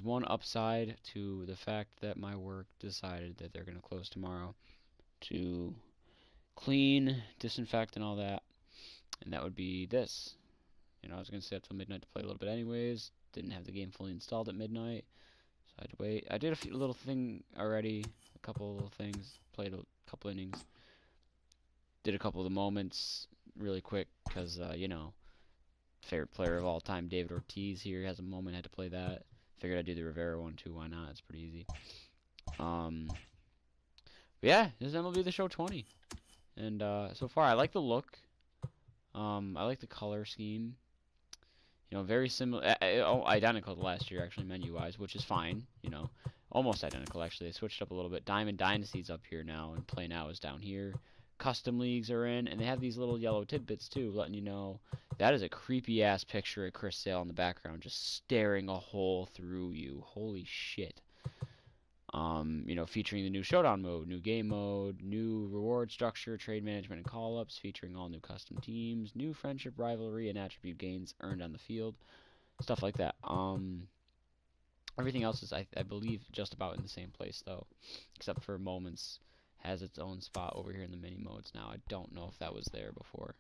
one upside to the fact that my work decided that they're going to close tomorrow to clean, disinfect, and all that. And that would be this. You know, I was going to stay up till midnight to play a little bit anyways. Didn't have the game fully installed at midnight, so I had to wait. I did a few little thing already, a couple little things, played a couple innings. Did a couple of the moments really quick because, you know, favorite player of all time, David Ortiz here has a moment, had to play that. Figured I'd do the Rivera one too, why not? It's pretty easy. But yeah, this is MLB The Show 20. And so far, I like the look. I like the color scheme. You know, very similar, identical to last year, actually, menu-wise, which is fine. You know, almost identical, actually. They switched up a little bit. Diamond Dynasty's up here now, and Play Now is down here. Custom Leagues are in, and they have these little yellow tidbits, too, letting you know that is a creepy-ass picture of Chris Sale in the background, just staring a hole through you. Holy shit. You know, featuring the new Showdown mode, new game mode, new reward structure, trade management, and call-ups, featuring all new custom teams, new friendship, rivalry, and attribute gains earned on the field, stuff like that. Everything else is, I believe, just about in the same place, though, except for Moments has its own spot over here in the mini modes now. I don't know if that was there before.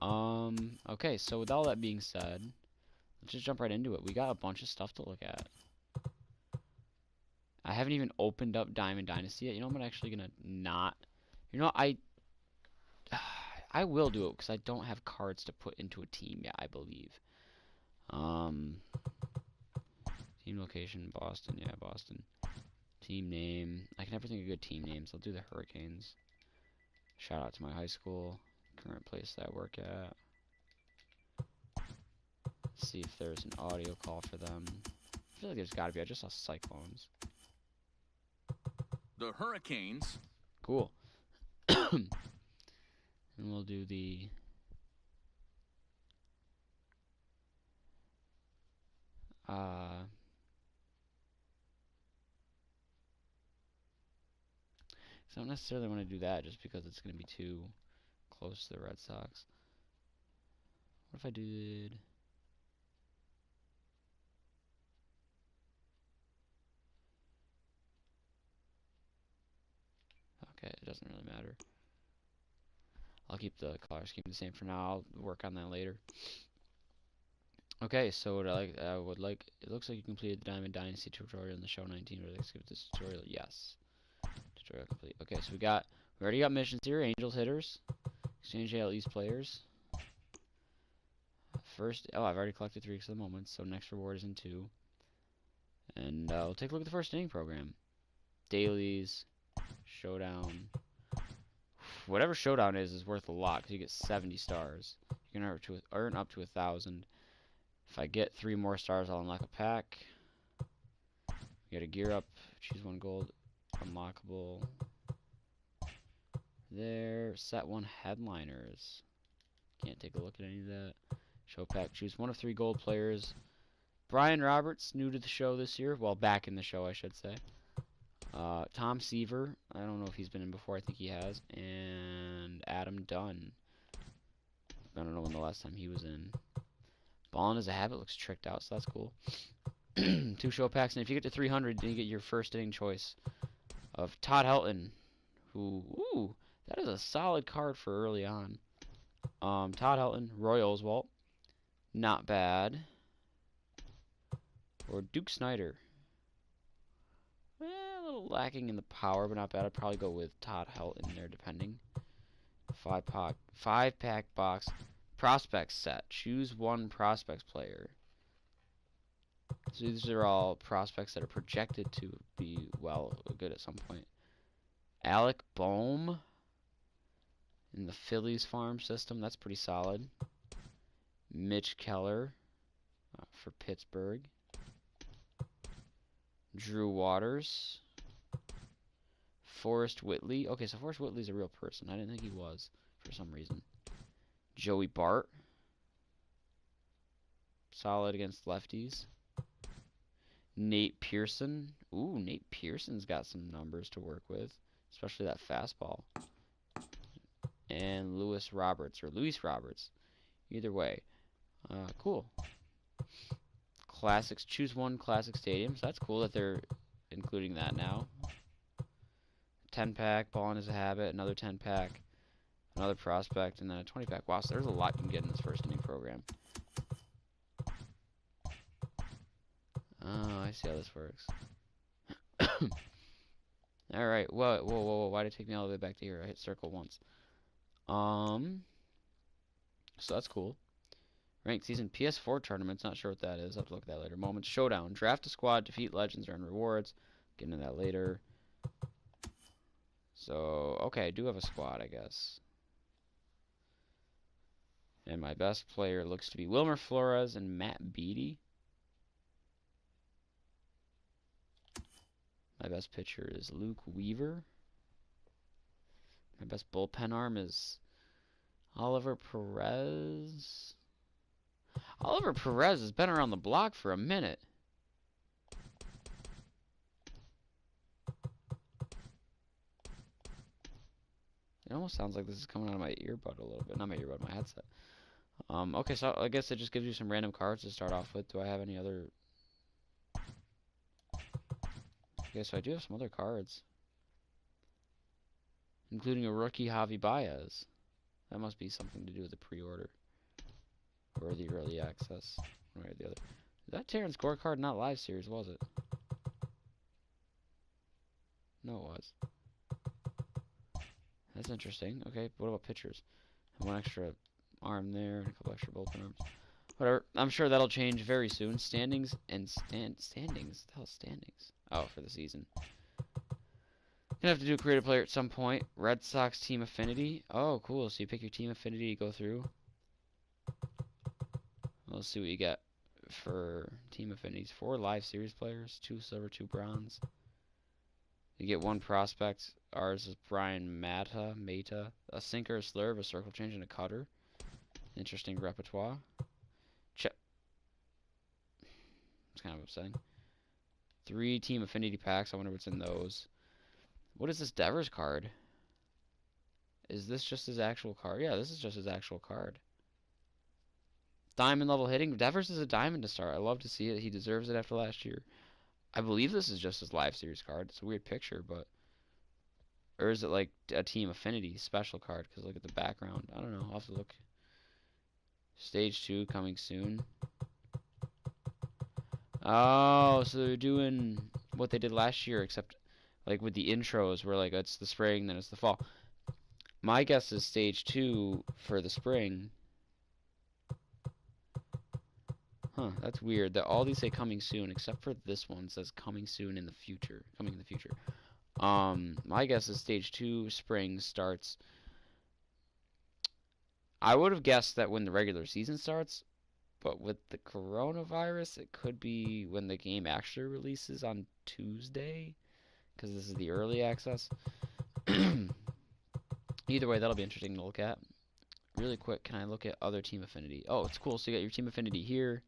Okay, so with all that being said, let's just jump right into it. We got a bunch of stuff to look at. I haven't even opened up Diamond Dynasty yet. You know, I'm actually gonna not. You know, I will do it because I don't have cards to put into a team yet, I believe. Team location, Boston. Yeah, Boston. Team name. I can never think of good team names. I'll do the Hurricanes. Shout out to my high school, current place that I work at. See if there's an audio call for them. I feel like there's got to be. I just saw Cyclones. The Hurricanes. Cool. And we'll do the I don't necessarily want to do that just because it's going to be too close to the Red Sox. What if I did... Okay, it doesn't really matter. I'll keep the color scheme the same for now. I'll work on that later. Okay, so what I would like, it looks like you completed the Diamond Dynasty tutorial in the Show 19. Would I skip this tutorial? Yes. Tutorial complete. Okay, so we already got missions here. Angels hitters. Exchange AL East players. First, oh, I've already collected 3 because of the moments, so next reward is in 2. And we'll take a look at the first inning program. Dailies, Showdown. Whatever Showdown is worth a lot because you get 70 stars. You can earn up to 1,000. If I get 3 more stars, I'll unlock a pack. You gotta gear up, choose 1 gold, unlockable. There, set 1 headliners. Can't take a look at any of that. Show pack, choose 1 of 3 gold players. Brian Roberts, new to the show this year. Well, back in the show, I should say. Tom Seaver, I don't know if he's been in before, I think he has. And Adam Dunn. I don't know when the last time he was in. Ballin' as a habit looks tricked out, so that's cool. 2 show packs, and if you get to 300, then you get your first inning choice of Todd Helton, who, ooh, that is a solid card for early on. Todd Helton, Roy Oswalt, not bad. Or Duke Snyder. A little lacking in the power, but not bad. I'd probably go with Todd Helton there, depending. 5-pack box. Prospects set. Choose 1 prospects player. So these are all prospects that are projected to be, well, good at some point. Alec Boehm in the Phillies farm system. That's pretty solid. Mitch Keller for Pittsburgh. Drew Waters. Forrest Whitley. Okay, so Forrest Whitley's a real person. I didn't think he was for some reason. Joey Bart. Solid against lefties. Nate Pearson. Ooh, Nate Pearson's got some numbers to work with, especially that fastball. And Luis Roberts. Either way. Cool. classics. Choose one classic stadium. So that's cool that they're including that now. 10-pack, balling is a habit, another 10-pack, another prospect, and then a 20-pack. Wow, so there's a lot you can get in this first inning program. Oh, I see how this works. Alright, whoa, why did it take me all the way back to here? I hit circle once. So that's cool. Ranked season PS4 tournaments, not sure what that is. I'll have to look at that later. Moments showdown. Draft a squad, defeat legends, earn rewards. Get into that later. So, okay, I do have a squad, I guess. And my best player looks to be Wilmer Flores and Matt Beattie. My best pitcher is Luke Weaver. My best bullpen arm is Oliver Perez. Oliver Perez has been around the block for a minute. It almost sounds like this is coming out of my earbud a little bit. Not my earbud, my headset. Okay, so I guess it just gives you some random cards to start off with. Do I have any other... Okay, so I do have some other cards. Including a rookie Javi Baez. That must be something to do with the pre-order. Or the early access. One way or the other. Is that Terran scorecard not live series, was it? No, it was. That's interesting. Okay, what about pitchers? One extra arm there, and a couple extra bullpen arms. Whatever. I'm sure that'll change very soon. Standings and standings. What the hell is standings? Oh, for the season. Gonna have to do a creative player at some point. Red Sox team affinity. Oh, cool. So you pick your team affinity to go through. Let's see what you get for team affinities. 4 live series players, 2 silver, 2 bronze. You get 1 prospect. Ours is Brian Mata, a sinker, a slurve, a circle change, and a cutter. Interesting repertoire. It's kind of upsetting. 3 team affinity packs. I wonder what's in those. What is this Devers card? Is this just his actual card? Yeah, this is just his actual card. Diamond level hitting. Devers is a diamond to start. I love to see it. He deserves it after last year. I believe this is just his live series card. It's a weird picture, but... Or is it like a team affinity special card? Because look at the background. I don't know. I'll have to look. Stage 2 coming soon. Oh, so they're doing what they did last year, except like with the intros where like it's the spring, then it's the fall. My guess is stage 2 for the spring. Huh, that's weird that all these say coming soon, except for this one says coming soon in the future. Coming in the future. My guess is stage 2 spring starts. I would have guessed that when the regular season starts, but with the coronavirus, it could be when the game actually releases on Tuesday, because this is the early access. Either way, that'll be interesting to look at. Really quick, can I look at other team affinity? Oh, it's cool. So you got your team affinity here,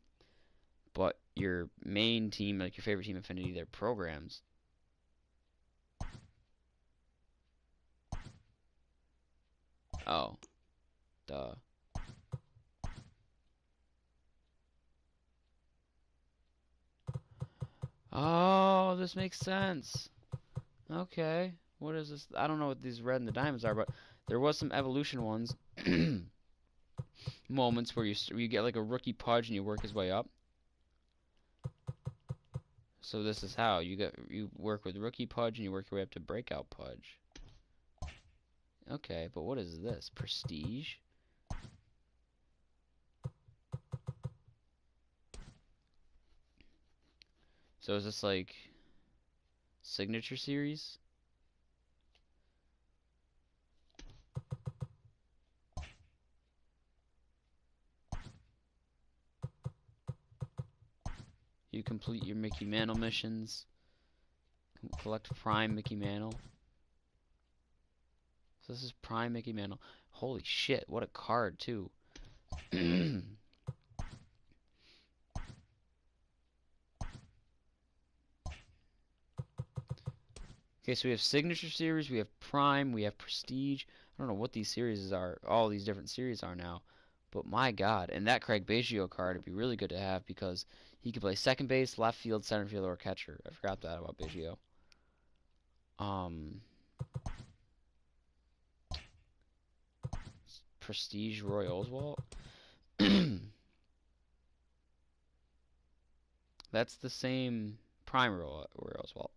but your main team, like your favorite team affinity, they're programs. Oh, duh. Oh, this makes sense. Okay. What is this? I don't know what these red and the diamonds are, but there was some evolution ones. Moments where you get like a rookie Pudge and you work his way up. So this is how you work with rookie Pudge and you work your way up to breakout Pudge. Okay, but what is this? Prestige? So is this like signature series? You complete your Mickey Mantle missions. Collect Prime Mickey Mantle. So this is Prime Mickey Mantle. Holy shit, what a card too. Okay, so we have Signature Series, we have Prime, we have Prestige. I don't know what these series are, all these different series are now. But my god, and that Craig Biggio card would be really good to have because He could play second base, left field, center field, or catcher. I forgot that about Biggio. Prestige Roy Oswalt. That's the same prime Roy Oswalt.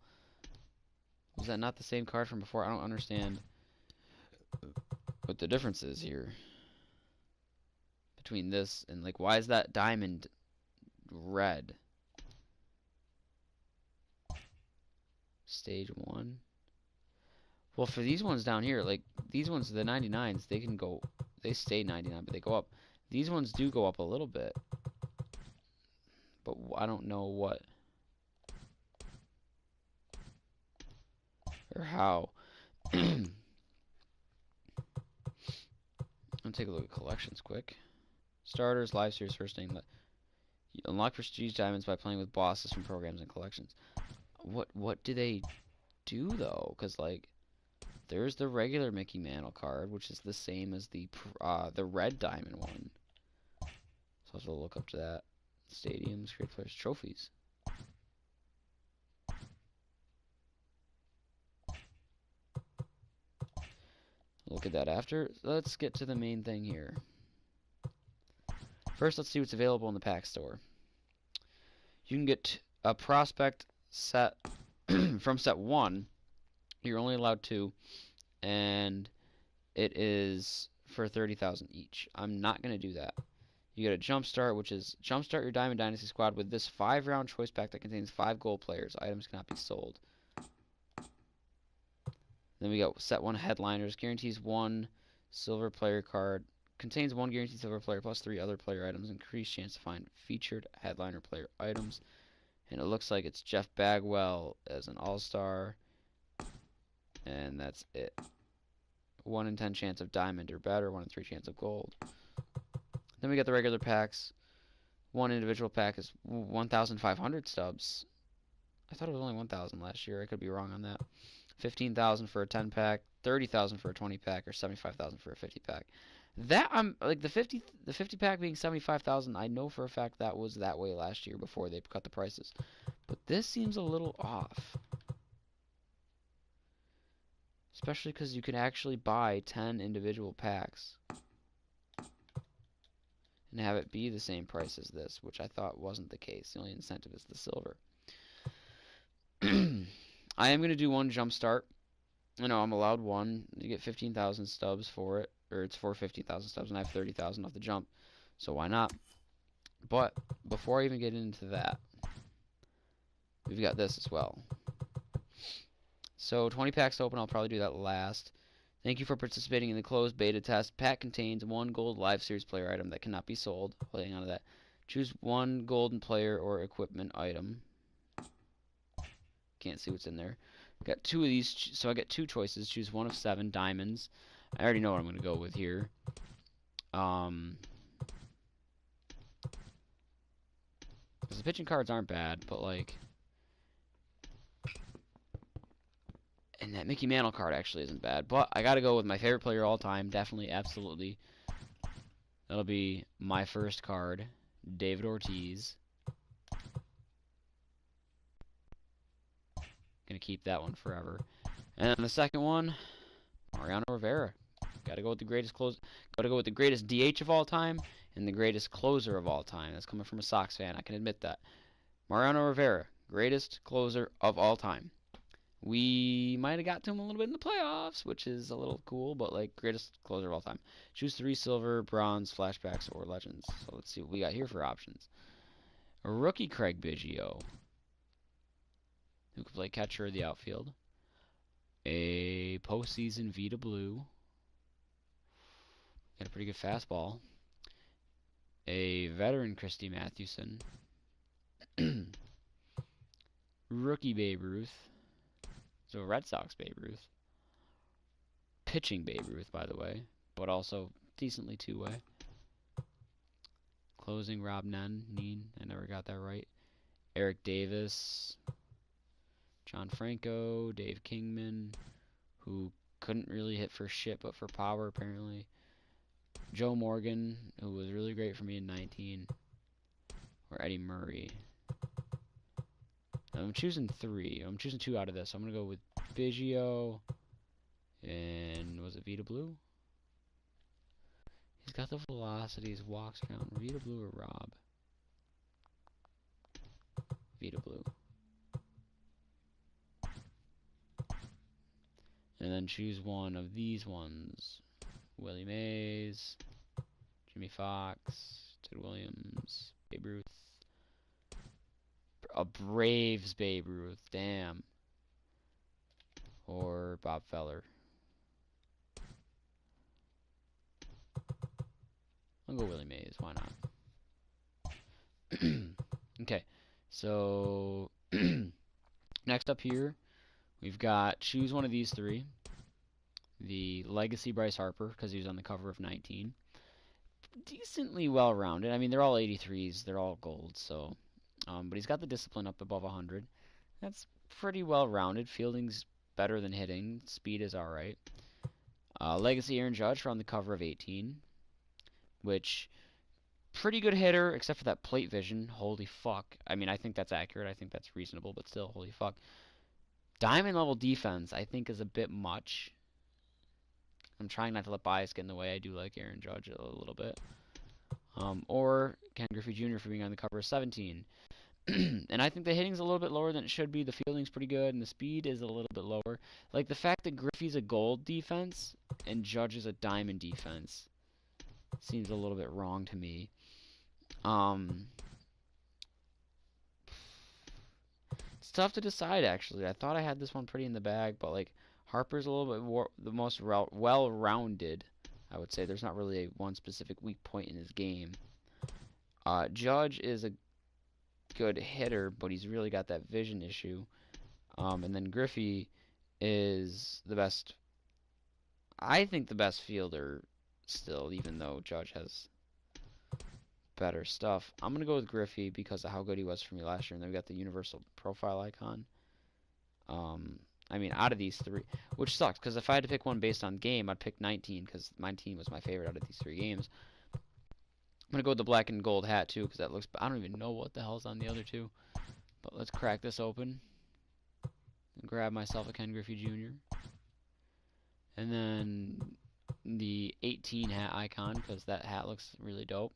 Was that not the same card from before? I don't understand what the difference is here between this and, like, why is that diamond red? Stage 1. Well, for these ones down here, like, these ones, the 99s, they can go, they stay 99, but they go up. These ones do go up a little bit, but I don't know what or how. I'm gonna take a look at collections quick. Starters, live series, first name. You unlock prestige diamonds by playing with bosses from programs and collections. What do they do though? Because, like, there's the regular Mickey Mantle card, which is the same as the red diamond one. So I'll have to look up to that. Stadiums, great players, trophies. Look at that after. Let's get to the main thing here. First, let's see what's available in the pack store. You can get a prospect set from set 1. You're only allowed 2, and it is for 30,000 each. I'm not going to do that. You get a Jumpstart, which is Jumpstart your Diamond Dynasty squad with this 5-round choice pack that contains 5 gold players. Items cannot be sold. Then we got set 1 Headliners. Guarantees 1 silver player card. Contains 1 guaranteed silver player plus 3 other player items. Increased chance to find featured headliner player items. And it looks like it's Jeff Bagwell as an all-star. And that's it. 1 in 10 chance of diamond or better. 1 in 3 chance of gold. Then we got the regular packs. One individual pack is 1,500 stubs. I thought it was only 1,000 last year. I could be wrong on that. 15,000 for a 10 pack, 30,000 for a 20 pack, or 75,000 for a 50 pack. That I'm like the 50 pack being 75,000. I know for a fact that was that way last year before they cut the prices. But this seems a little off. Especially because you can actually buy 10 individual packs and have it be the same price as this, which I thought wasn't the case. The only incentive is the silver. I am going to do 1 jump start. I know I'm allowed 1. You get 15,000 stubs for it, or it's for 15,000 stubs, and I have 30,000 off the jump, so why not? But before I even get into that, we've got this as well. So 20 packs open. I'll probably do that last. Thank you for participating in the closed beta test. Pack contains 1 gold live series player item that cannot be sold. Holding on to that. Choose 1 golden player or equipment item. Can't see what's in there. Got 2 of these, so I got 2 choices. Choose 1 of 7 diamonds. I already know what I'm going to go with here. Because the pitching cards aren't bad, but, like, and that Mickey Mantle card actually isn't bad. But I got to go with my favorite player of all time. Definitely, absolutely. That'll be my first card, David Ortiz. Gonna keep that one forever. And then the second one, Mariano Rivera. Gotta go with the greatest Gotta go with the greatest DH of all time and the greatest closer of all time. That's coming from a Sox fan. I can admit that. Mariano Rivera, greatest closer of all time. We might have got to him a little bit in the playoffs, which is a little cool, but, like, greatest closer of all time. Choose 3 silver, bronze, flashbacks, or legends. So let's see what we got here for options. A rookie Craig Biggio, who could play catcher in the outfield. A postseason Vita Blue. Got a pretty good fastball. A veteran Christy Mathewson. Rookie Babe Ruth. So Red Sox Babe Ruth. Pitching Babe Ruth, by the way, but also decently two-way. Closing Rob Neen. I never got that right. Eric Davis. John Franco. Dave Kingman, who couldn't really hit for shit, but for power, apparently. Joe Morgan, who was really great for me in 19. Or Eddie Murray. I'm choosing 3. I'm choosing 2 out of this. I'm going to go with Biggio and was it Vita Blue? He's got the velocities, walks around. Vita Blue or Rob? Vita Blue. And then choose one of these ones. Willie Mays, Jimmy Fox, Ted Williams, Babe Ruth. A Braves Babe Ruth, damn. Or Bob Feller. I'll go Willie Mays, why not? Okay, so next up here, we've got choose one of these 3. The Legacy Bryce Harper, because he was on the cover of 19. Decently well-rounded. I mean, they're all 83s. They're all gold, so... but he's got the discipline up above 100. That's pretty well-rounded. Fielding's better than hitting. Speed is alright. Legacy Aaron Judge on the cover of 18. Which... Pretty good hitter, except for that plate vision. Holy fuck. I mean, I think that's accurate. I think that's reasonable, but still, holy fuck. Diamond level defense, I think, is a bit much. I'm trying not to let bias get in the way. I do like Aaron Judge a little bit. Or Ken Griffey Jr. for being on the cover of 17. And I think the hitting's a little bit lower than it should be. The fielding's pretty good, and the speed is a little bit lower. Like, the fact that Griffey's a gold defense and Judge is a diamond defense seems a little bit wrong to me. It's tough to decide, actually. I thought I had this one pretty in the bag, but, like, Harper's a little bit more, the most well-rounded, I would say. There's not really one specific weak point in his game. Judge is a good hitter, but he's really got that vision issue. And then Griffey is the best, I think the best fielder still, even though Judge has better stuff. I'm going to go with Griffey because of how good he was for me last year. And then we got the universal profile icon. I mean, out of these 3, which sucks, because if I had to pick one based on game, I'd pick 19, because 19 was my favorite out of these 3 games. I'm going to go with the black and gold hat, too, because that looks... I don't even know what the hell's on the other 2. But let's crack this open. And grab myself a Ken Griffey Jr. And then the 18 hat icon, because that hat looks really dope.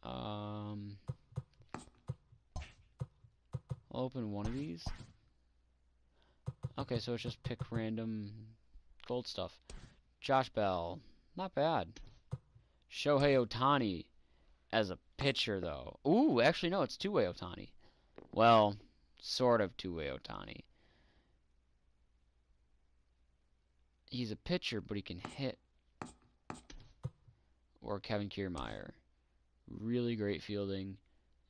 I'll open one of these. Okay, so it's just pick random gold stuff. Josh Bell, not bad. Shohei Ohtani as a pitcher, though. Ooh, actually, no, it's two-way Ohtani. Well, sort of two-way Ohtani. He's a pitcher, but he can hit. Or Kevin Kiermaier. Really great fielding.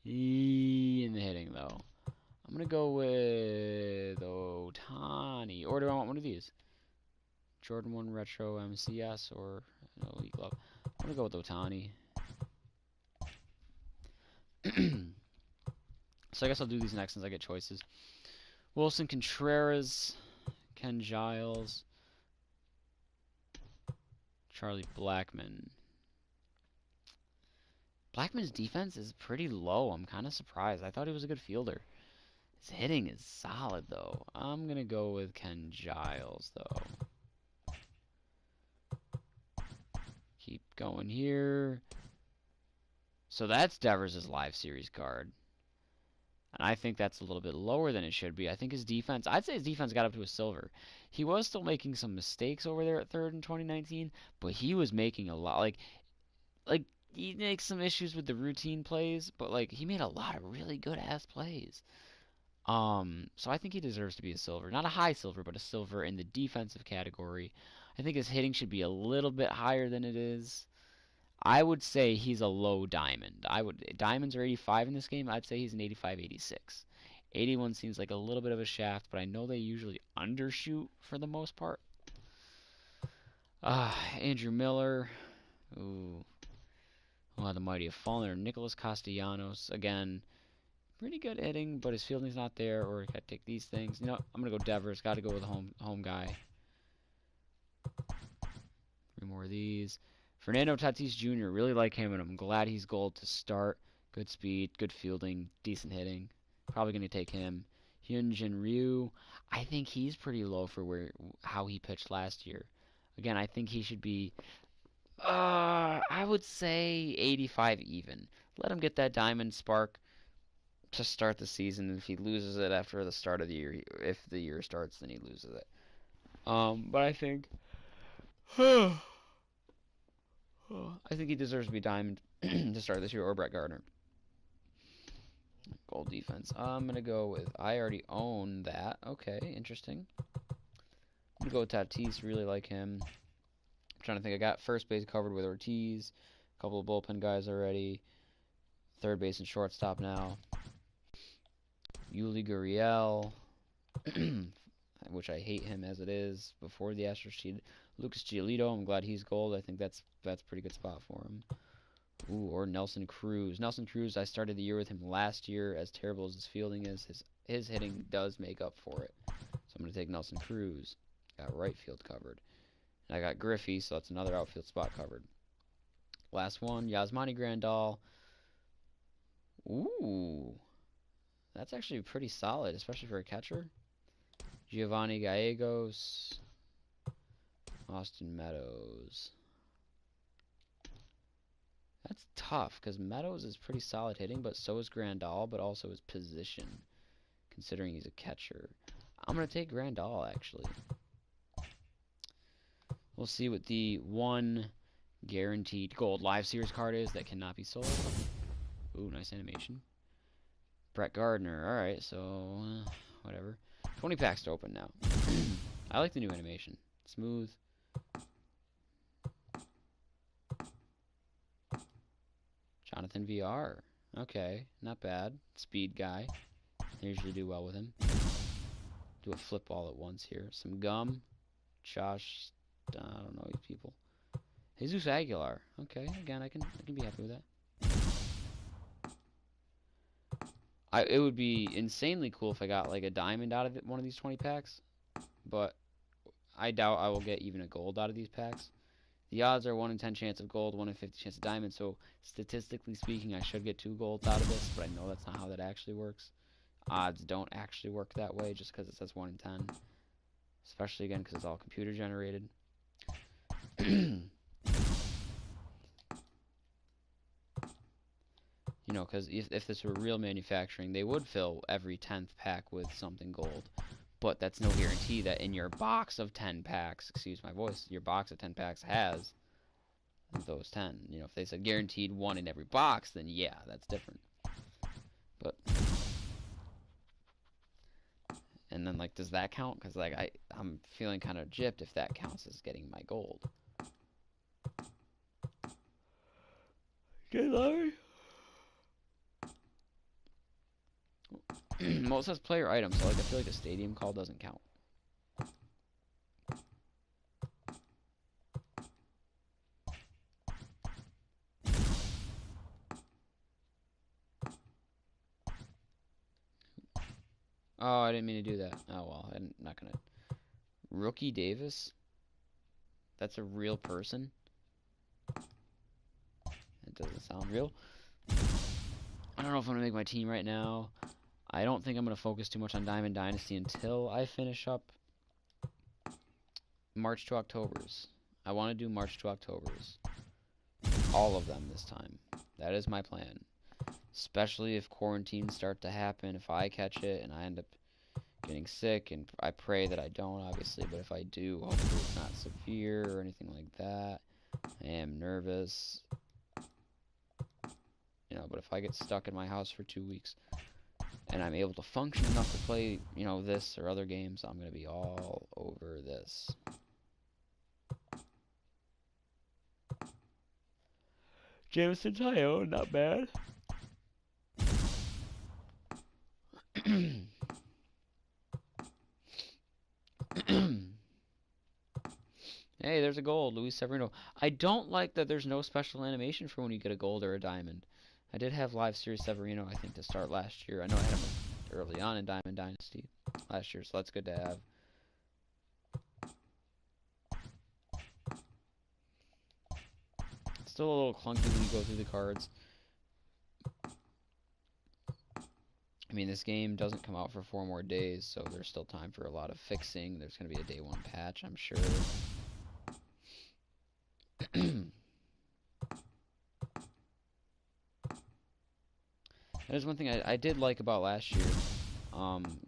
In the hitting, though. I'm going to go with Ohtani. Or do I want one of these? Jordan 1 Retro MCS or Elite Glove. I'm going to go with Ohtani. So I guess I'll do these next since I get choices. Wilson Contreras. Ken Giles. Charlie Blackmon. Blackman's defense is pretty low. I'm kind of surprised. I thought he was a good fielder. His hitting is solid, though. I'm going to go with Ken Giles, though. Keep going here. So that's Devers' live series card. And I think that's a little bit lower than it should be. I think his defense, I'd say his defense got up to a silver. He was still making some mistakes over there at third in 2019, but he was making a lot. Like he makes some issues with the routine plays, but like he made a lot of really good ass plays. So I think he deserves to be a silver. Not a high silver, but a silver in the defensive category. I think his hitting should be a little bit higher than it is. I would say he's a low diamond. Diamonds are 85 in this game. I'd say he's an 85, 86. 81 seems like a little bit of a shaft, but I know they usually undershoot for the most part. Andrew Miller. Ooh. Oh, the mighty have fallen. Or Nicholas Castellanos. Again, pretty good hitting, but his fielding's not there. Or I take these things. You know, I'm gonna go Devers. Got to go with the home guy. 3 more of these. Fernando Tatis Jr. Really like him, and I'm glad he's gold to start. Good speed, good fielding, decent hitting. Probably going to take him. Hyunjin Ryu, I think he's pretty low for how he pitched last year. Again, I think he should be, I would say 85 even. Let him get that diamond spark to start the season. If he loses it after the start of the year, if the year starts, then he loses it. But I think, I think he deserves to be diamond to start this year, or Brett Gardner. Gold defense. I'm gonna go with. I already own that. Okay, interesting. I'm gonna go with Tatis. Really like him. I'm trying to think. I got first base covered with Ortiz. A couple of bullpen guys already. Third base and shortstop now. Yuli Gurriel, which I hate him as it is. Before the Astros cheated. Lucas Giolito. I'm glad he's gold. I think that's a pretty good spot for him. Ooh, or Nelson Cruz. Nelson Cruz, I started the year with him last year. As terrible as his fielding is, his hitting does make up for it. So I'm going to take Nelson Cruz. Got right field covered. And I got Griffey, so that's another outfield spot covered. Last one, Yasmani Grandal. Ooh, that's actually pretty solid, especially for a catcher. Giovanni Gallegos. Austin Meadows. That's tough, because Meadows is pretty solid hitting, but so is Grandal, but also his position, considering he's a catcher. I'm going to take Grandal, actually. We'll see what the one guaranteed gold live series card is that cannot be sold. Ooh, nice animation. Brett Gardner. Alright, so, whatever. 20 packs to open now. I like the new animation. Smooth. Jonathan VR. Okay, not bad. Speed guy. I usually do well with him. Do a flip all at once here. Some gum. Josh. I don't know these people. Jesus Aguilar. Okay, again, I can be happy with that. It would be insanely cool if I got like a diamond out of one of these 20 packs, but I doubt I will get even a gold out of these packs. The odds are 1 in 10 chance of gold, 1 in 50 chance of diamond, so statistically speaking, I should get 2 golds out of this, but I know that's not how that actually works. Odds don't actually work that way just because it says 1 in 10. Especially, again, because it's all computer generated. You know, because if this were real manufacturing, they would fill every 10th pack with something gold. But that's no guarantee that in your box of 10 packs, excuse my voice, your box of 10 packs has those 10. You know, if they said guaranteed 1 in every box, then yeah, that's different. But, and then, like, does that count? Because, like, I'm feeling kind of gypped if that counts as getting my gold. Okay, Larry. Well, it says player item, so like I feel like a stadium call doesn't count. Oh, I didn't mean to do that. Oh well, I'm not gonna. Rookie Davis? That's a real person? That doesn't sound real. I don't know if I'm gonna make my team right now. I don't think I'm gonna focus too much on Diamond Dynasty until I finish up March to Octobers. I want to do March to Octobers. All of them this time. That is my plan. Especially if quarantines start to happen, if I catch it and I end up getting sick, and I pray that I don't, obviously, but if I do, hopefully it's not severe or anything like that. I am nervous. You know, but if I get stuck in my house for 2 weeks and I'm able to function enough to play, you know, this or other games, I'm going to be all over this. Jameson Tyone, not bad. Hey, there's a gold, Luis Severino. I don't like that there's no special animation for when you get a gold or a diamond. I did have Live Series Severino, I think, to start last year. I know I had him early on in Diamond Dynasty last year, so that's good to have. Still a little clunky when you go through the cards. I mean, this game doesn't come out for 4 more days, so there's still time for a lot of fixing. There's going to be a day 1 patch, I'm sure. That is one thing I did like about last year.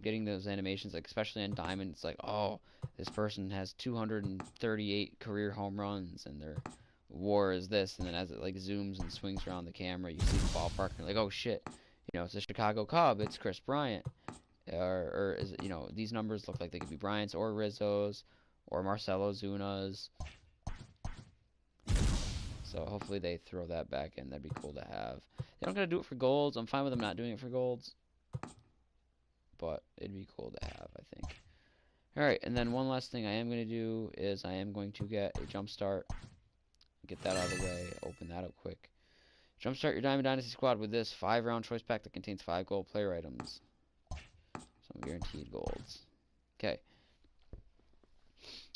Getting those animations, like especially on Diamond, it's like, oh, this person has 238 career home runs, and their WAR is this, and then as it like zooms and swings around the camera, you see the ballpark, and you're like, oh shit, you know, it's a Chicago Cub, it's Chris Bryant, or is it, you know, these numbers look like they could be Bryant's or Rizzo's or Marcelo Zuna's. So hopefully they throw that back in. That'd be cool to have. They don't gotta do it for golds. I'm fine with them not doing it for golds, but it'd be cool to have, I think. Alright, and then one last thing I am going to do is I am going to get a jump start. Get that out of the way. Open that up quick. Jumpstart your Diamond Dynasty squad with this 5-round choice pack that contains 5 gold player items. Some guaranteed golds. Okay.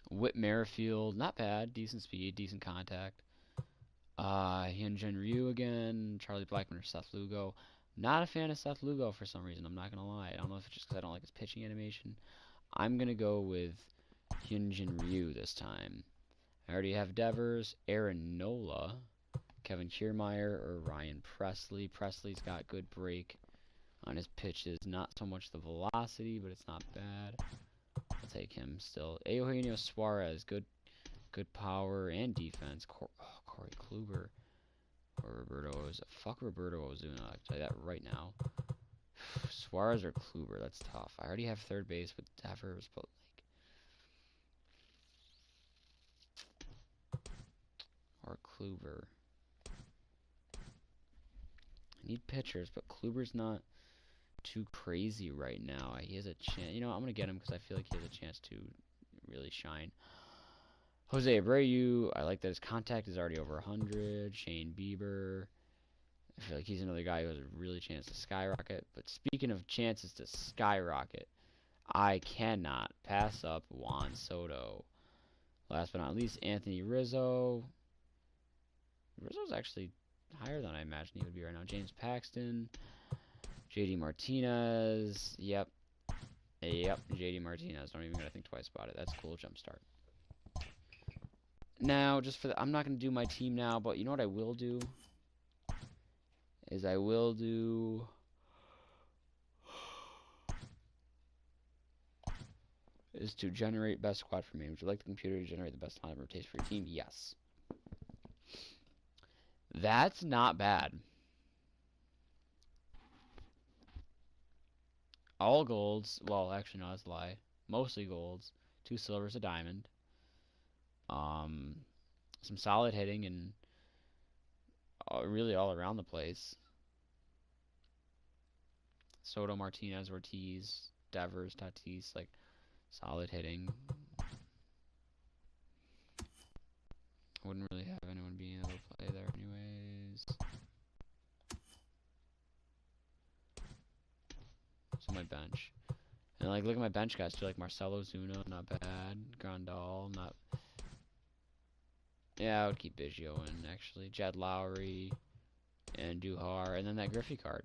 Whit Merrifield, not bad. Decent speed, decent contact. Hyunjin Ryu again. Charlie Blackmon or Seth Lugo. Not a fan of Seth Lugo for some reason, I'm not going to lie. I don't know if it's just because I don't like his pitching animation. I'm going to go with Hyunjin Ryu this time. I already have Devers, Aaron Nola, Kevin Kiermaier, or Ryan Presley. Presley's got good break on his pitches. Not so much the velocity, but it's not bad. I'll take him still. Eugenio Suarez, good power and defense. Corey Kluber or Roberto Ozuna. Fuck Roberto Ozuna, I'll tell you that right now. Suarez or Kluber, that's tough. I already have third base with Devers, but or Kluber. I need pitchers, but Kluber's not too crazy right now. He has a chance. You know, I'm going to get him because I feel like he has a chance to really shine. Jose Abreu, I like that his contact is already over 100. Shane Bieber, I feel like he's another guy who has a really chance to skyrocket. But speaking of chances to skyrocket, I cannot pass up Juan Soto. Last but not least, Anthony Rizzo. Rizzo's actually higher than I imagined he would be right now. James Paxton, JD Martinez. Yep, JD Martinez. Don't even gotta think twice about it. That's cool. Jump start. Now, just for the, I'm not gonna do my team now, but you know what I will do is I will do. Is to generate best squad for me. Would you like the computer to generate the best lineup rotation for your team? Yes. That's not bad. All golds. Well, actually, no, that's a lie. Mostly golds. 2 silvers, a diamond. Some solid hitting and really all around the place. Soto, Martinez, Ortiz, Devers, Tatis, like solid hitting. Wouldn't really have anyone being able to play there anyways. So my bench. And like look at my bench guys too, like Marcelo Zuna, not bad. Grandal, not. Yeah, I would keep Biggio in actually. Jed Lowry and Duhar, and then that Griffey card.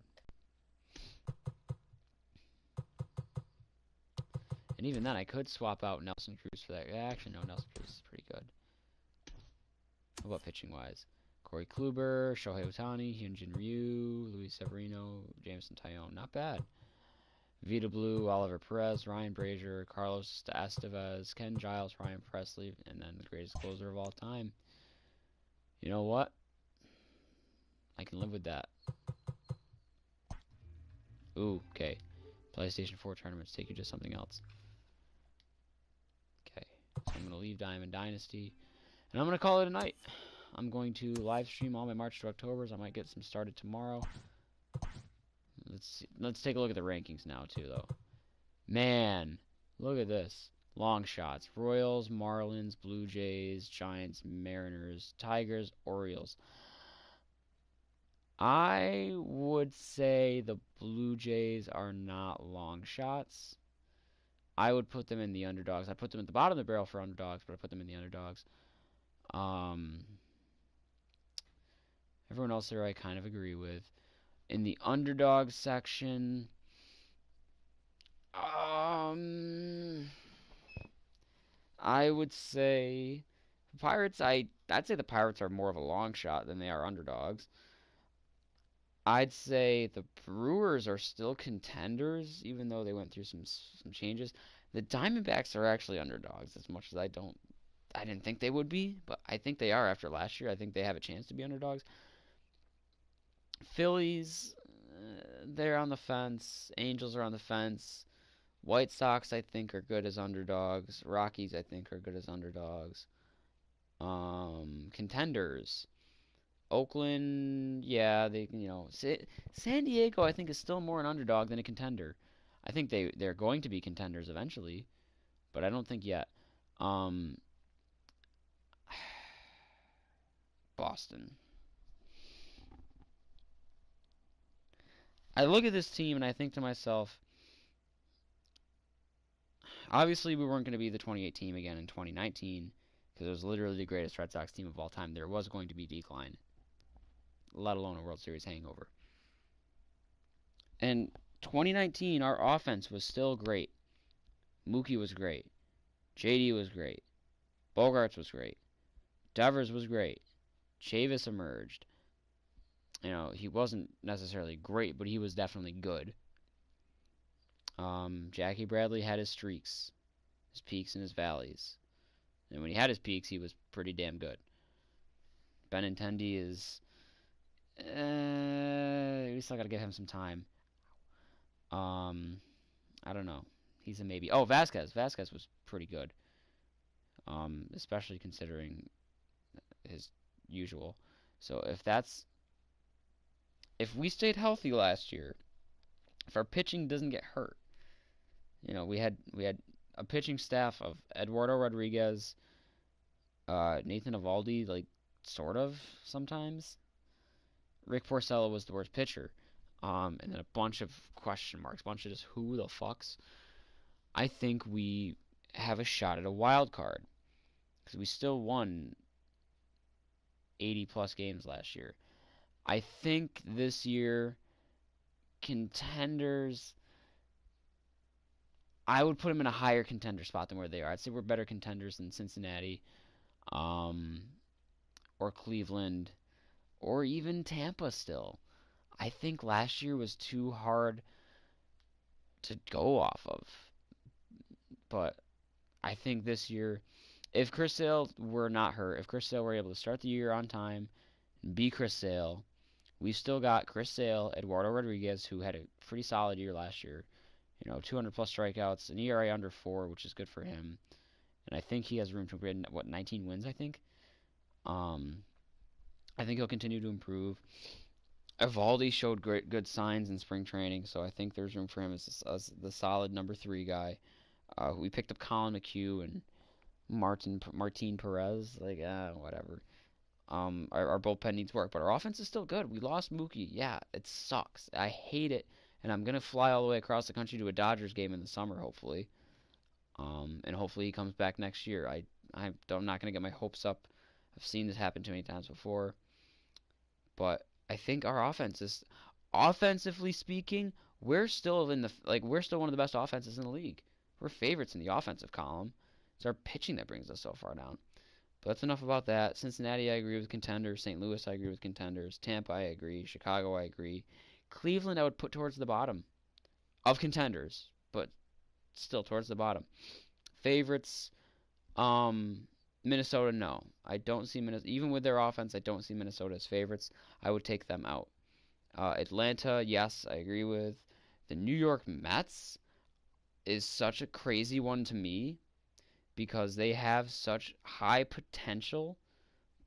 And even then, I could swap out Nelson Cruz for that. Actually, no, Nelson Cruz is pretty good. What about pitching-wise? Corey Kluber, Shohei Ohtani, Hyunjin Ryu, Luis Severino, Jameson Taillon. Not bad. Vita Blue, Oliver Perez, Ryan Brazier, Carlos Estevez, Ken Giles, Ryan Presley, and then the greatest closer of all time. You know what? I can live with that. Ooh, okay. PlayStation 4 tournaments take you to something else. Okay, so I'm going to leave Diamond Dynasty, and I'm going to call it a night. I'm going to live stream all my March to Octobers. I might get some started tomorrow. Let's take a look at the rankings now, too, though. Man, look at this. Long shots. Royals, Marlins, Blue Jays, Giants, Mariners, Tigers, Orioles. I would say the Blue Jays are not long shots. I would put them in the underdogs. I put them at the bottom of the barrel for underdogs, but I put them in the underdogs. Everyone else there I kind of agree with. In the underdog section, I would say Pirates. I'd say the Pirates are more of a long shot than they are underdogs. I'd say the Brewers are still contenders, even though they went through some changes. The Diamondbacks are actually underdogs, as much as I didn't think they would be, but I think they are after last year. I think they have a chance to be underdogs. Phillies, they're on the fence. Angels are on the fence. White Sox, I think, are good as underdogs. Rockies, I think, are good as underdogs. Contenders. Oakland, yeah, San Diego, I think, is still more an underdog than a contender. I think they're going to be contenders eventually, but I don't think yet. Um, Boston. I look at this team and I think to myself, obviously we weren't going to be the 28 team again in 2019 because it was literally the greatest Red Sox team of all time. There was going to be decline, let alone a World Series hangover. And 2019, our offense was still great. Mookie was great. JD was great. Bogarts was great. Devers was great. Chavis emerged. He wasn't necessarily great, but he was definitely good. Jackie Bradley had his streaks, his peaks and his valleys. And when he had his peaks, he was pretty damn good. Benintendi is, we still got to give him some time. I don't know. He's a maybe. Oh, Vasquez. Vasquez was pretty good. Especially considering his usual. So if we stayed healthy last year, if our pitching doesn't get hurt, we had a pitching staff of Eduardo Rodriguez, Nathan Eovaldi, like sort of sometimes. Rick Porcello was the worst pitcher, and then a bunch of question marks, a bunch of just who the fucks. I think we have a shot at a wild card because we still won 80 plus games last year. I think this year contenders. I would put them in a higher contender spot than where they are. I'd say we're better contenders than Cincinnati, um, or Cleveland, or even Tampa still. I think last year was too hard to go off of, but I think this year, if Chris Sale were not hurt, if Chris Sale were able to start the year on time and be Chris Sale, we've still got Chris Sale, Eduardo Rodriguez, who had a pretty solid year last year. 200 plus strikeouts, an ERA under 4, which is good for him. And I think he has room to win, 19 wins, I think. Um, I think he'll continue to improve. Evaldi showed good signs in spring training, so I think there's room for him as the solid number 3 guy. We picked up Colin McHugh and Martin Perez, whatever. Our bullpen needs work, but our offense is still good. We lost Mookie. Yeah, it sucks. I hate it, and I'm gonna fly all the way across the country to a Dodgers game in the summer, hopefully. And hopefully he comes back next year. I'm not gonna get my hopes up. I've seen this happen too many times before, but I think our offense is, offensively speaking, we're still we're still one of the best offenses in the league. We're favorites in the offensive column. It's our pitching that brings us so far down. But that's enough about that. Cincinnati, I agree with contenders. St. Louis, I agree with contenders. Tampa, I agree. Chicago, I agree. Cleveland, I would put towards the bottom of contenders, but still towards the bottom. Favorites, Minnesota, no. I don't see Minnesota, even with their offense, I don't see Minnesota as favorites. I would take them out. Atlanta, yes, I agree with. The New York Mets is such a crazy one to me because they have such high potential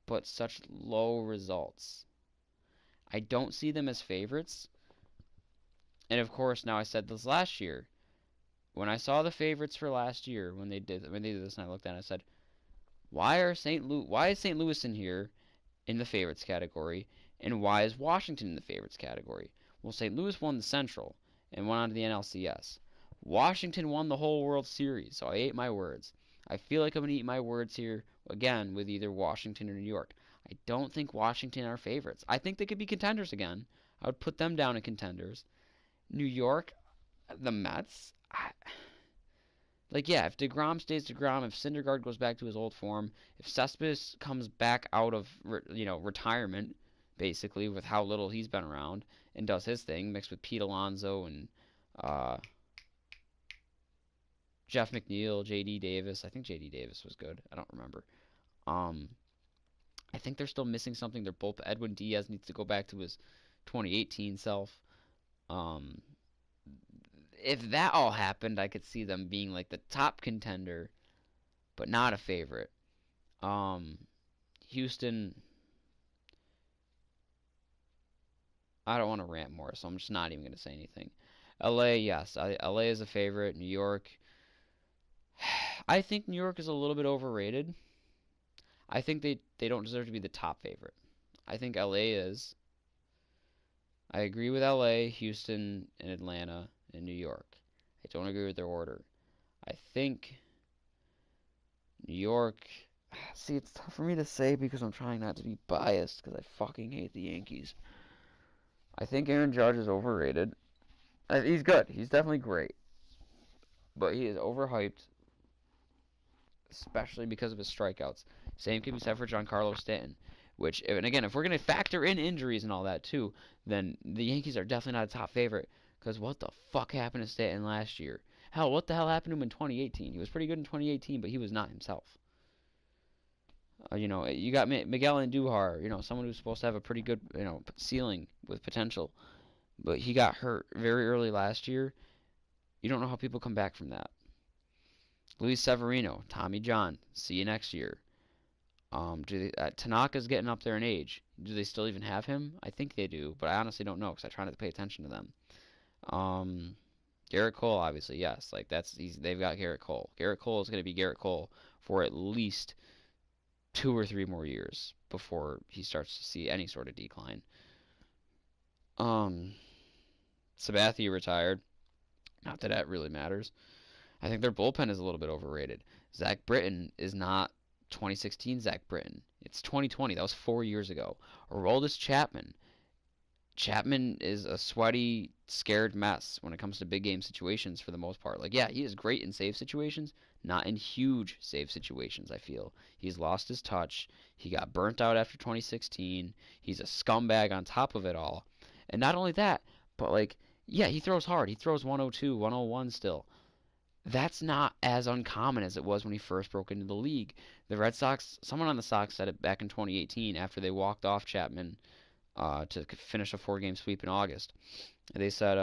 but such low results. I don't see them as favorites. And of course, now I said this last year. When I saw the favorites for last year when they did this and I looked at it, I said, why is St. Louis in here in the favorites category and why is Washington in the favorites category? Well, St. Louis won the Central and went on to the NLCS. Washington won the whole World Series, so I ate my words. I feel like I'm going to eat my words here again with either Washington or New York. I don't think Washington are favorites. I think they could be contenders again. I would put them down in contenders. New York, the Mets, Like, yeah, if DeGrom stays DeGrom, if Syndergaard goes back to his old form, if Cespedes comes back out of retirement, basically with how little he's been around and does his thing, mixed with Pete Alonso and uh, Jeff McNeil, J.D. Davis. I think J.D. Davis was good. I don't remember. Um, I think they're still missing something. They're both Edwin Diaz needs to go back to his 2018 self. Um, if that all happened, I could see them being like the top contender, but not a favorite. Um, Houston, I don't want to rant more, so I'm just not even going to say anything. LA, yes, LA is a favorite. New York, I think New York is a little bit overrated. I think they don't deserve to be the top favorite. I think LA is. I agree with LA, Houston, and Atlanta, and New York. I don't agree with their order. I think New York. See, it's tough for me to say because I'm trying not to be biased because I fucking hate the Yankees. I think Aaron Judge is overrated. He's good. He's definitely great. But he is overhyped, especially because of his strikeouts. Same can be said for Giancarlo Stanton. Which, and again, if we're going to factor in injuries and all that too, then the Yankees are definitely not a top favorite. Because what the fuck happened to Stanton last year? Hell, what the hell happened to him in 2018? He was pretty good in 2018, but he was not himself. You got Miguel Andujar, someone who's supposed to have a pretty good, ceiling with potential. But he got hurt very early last year. You don't know how people come back from that. Luis Severino, Tommy John, see you next year. Tanaka's getting up there in age. Do they still even have him? I think they do, but I honestly don't know because I try not to pay attention to them. Um, Garrett Cole, obviously, yes. Like they've got Garrett Cole. Garrett Cole is going to be Garrett Cole for at least 2 or 3 more years before he starts to see any sort of decline. Um, Sabathia retired. Not that that really matters. I think their bullpen is a little bit overrated. Zach Britton is not 2016 Zach Britton. It's 2020. That was 4 years ago. Aroldis Chapman. Chapman is a sweaty, scared mess when it comes to big game situations for the most part. Like, yeah, he is great in save situations, not in huge save situations, I feel. He's lost his touch. He got burnt out after 2016. He's a scumbag on top of it all. And not only that, but like, yeah, he throws hard. He throws 102, 101 still. That's not as uncommon as it was when he first broke into the league. The Red Sox, someone on the Sox said it back in 2018 after they walked off Chapman to finish a 4-game sweep in August. They said,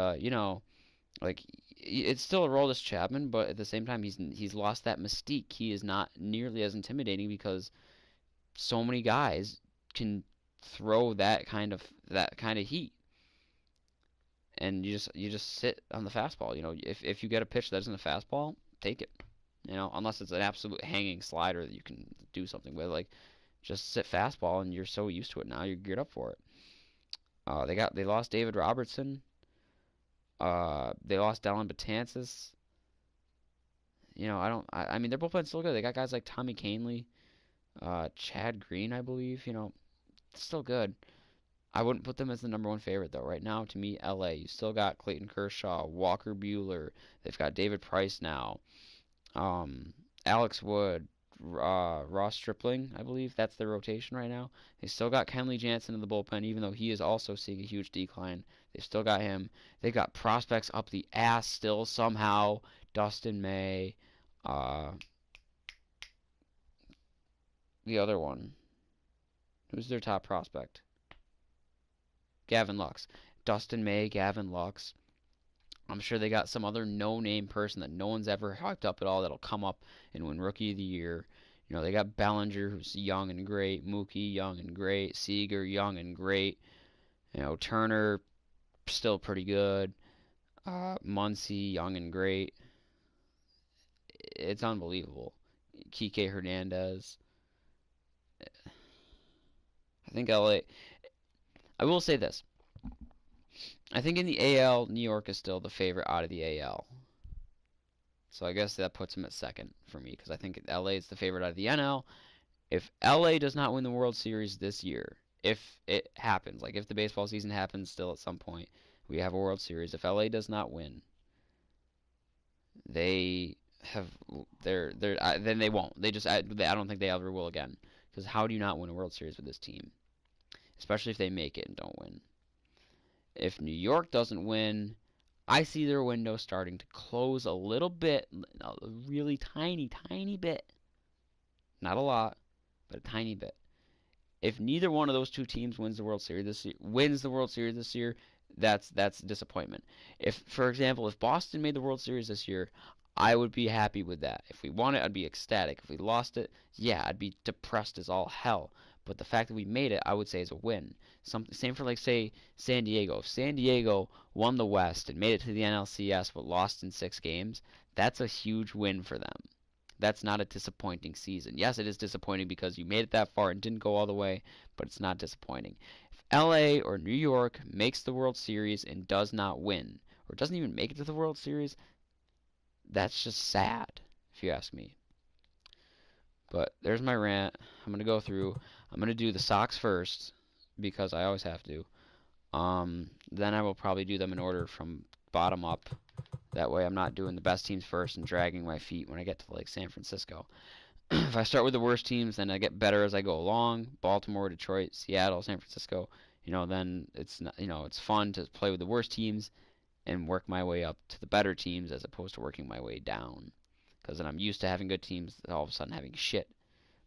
like it's still a Aroldis Chapman, but at the same time he's lost that mystique. He is not nearly as intimidating because so many guys can throw that kind of heat, and you just sit on the fastball. If you get a pitch that isn't a fastball, take it. Unless it's an absolute hanging slider that you can do something with, like just sit fastball, and you're so used to it now, you're geared up for it. They lost David Robertson. They lost Dellin Betances. I mean, they're both playing still good. They got guys like Tommy Canley, Chad Green, I believe. Still good. I wouldn't put them as the number one favorite though. Right now, to me, LA. You still got Clayton Kershaw, Walker Buehler. They've got David Price now. Um, Alex Wood, Ross Stripling, I believe that's their rotation right now. They still got Kenley Jansen in the bullpen, even though he is also seeing a huge decline. They've still got him. They got prospects up the ass still somehow. Dustin May, uh, the other one. Who's their top prospect? Gavin Lux. Dustin May, Gavin Lux. I'm sure they got some other no-name person that no one's ever hyped up at all that'll come up and win Rookie of the Year. They got Bellinger, who's young and great. Mookie, young and great. Seager, young and great. Turner, still pretty good. Muncy, young and great. It's unbelievable. Kike Hernandez. I think LA. I will say this. I think in the AL, New York is still the favorite out of the AL. So I guess that puts him at second for me because I think LA is the favorite out of the NL. If LA does not win the World Series this year, if it happens, like if the baseball season happens still at some point, we have a World Series. If LA does not win, they have then they won't. I don't think they ever will again. Because how do you not win a World Series with this team? Especially if they make it and don't win. If New York doesn't win, I see their window starting to close a little bit, a really tiny, tiny bit. Not a lot, but a tiny bit. If neither one of those two teams wins the World Series this year, that's disappointment. If, for example, if Boston made the World Series this year, I would be happy with that. If we won it, I'd be ecstatic. If we lost it, yeah, I'd be depressed as all hell. But the fact that we made it, I would say is a win. Same for like say San Diego. If San Diego won the West and made it to the NLCS but lost in 6 games, that's a huge win for them. That's not a disappointing season. Yes, it is disappointing because you made it that far and didn't go all the way, but it's not disappointing. If LA or New York makes the World Series and does not win, or doesn't even make it to the World Series, that's just sad, if you ask me. But there's my rant. I'm going to go through. I'm going to do the Sox first because I always have to. Then I will probably do them in order from bottom up. That way I'm not doing the best teams first and dragging my feet when I get to like San Francisco. If I start with the worst teams, then I get better as I go along. Baltimore, Detroit, Seattle, San Francisco. Then it's not, it's fun to play with the worst teams and work my way up to the better teams as opposed to working my way down. Because then I'm used to having good teams, all of a sudden having shit.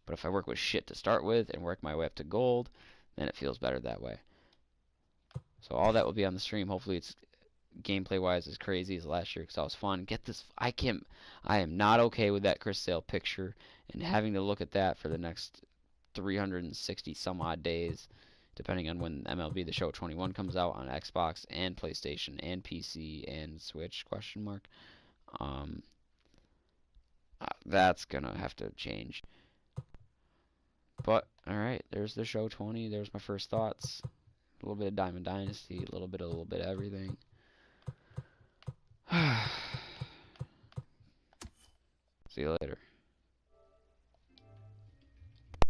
But if I work with shit to start with and work my way up to gold, then it feels better that way. So all that will be on the stream. Hopefully it's gameplay wise as crazy as last year because that was fun. Get this, I am not okay with that Chris Sale picture and having to look at that for the next 360 some odd days, depending on when MLB The Show 21 comes out on Xbox and PlayStation and PC and Switch ? That's gonna have to change. But alright, there's the show 20. There's my first thoughts. A little bit of Diamond Dynasty, a little bit of everything. See you later.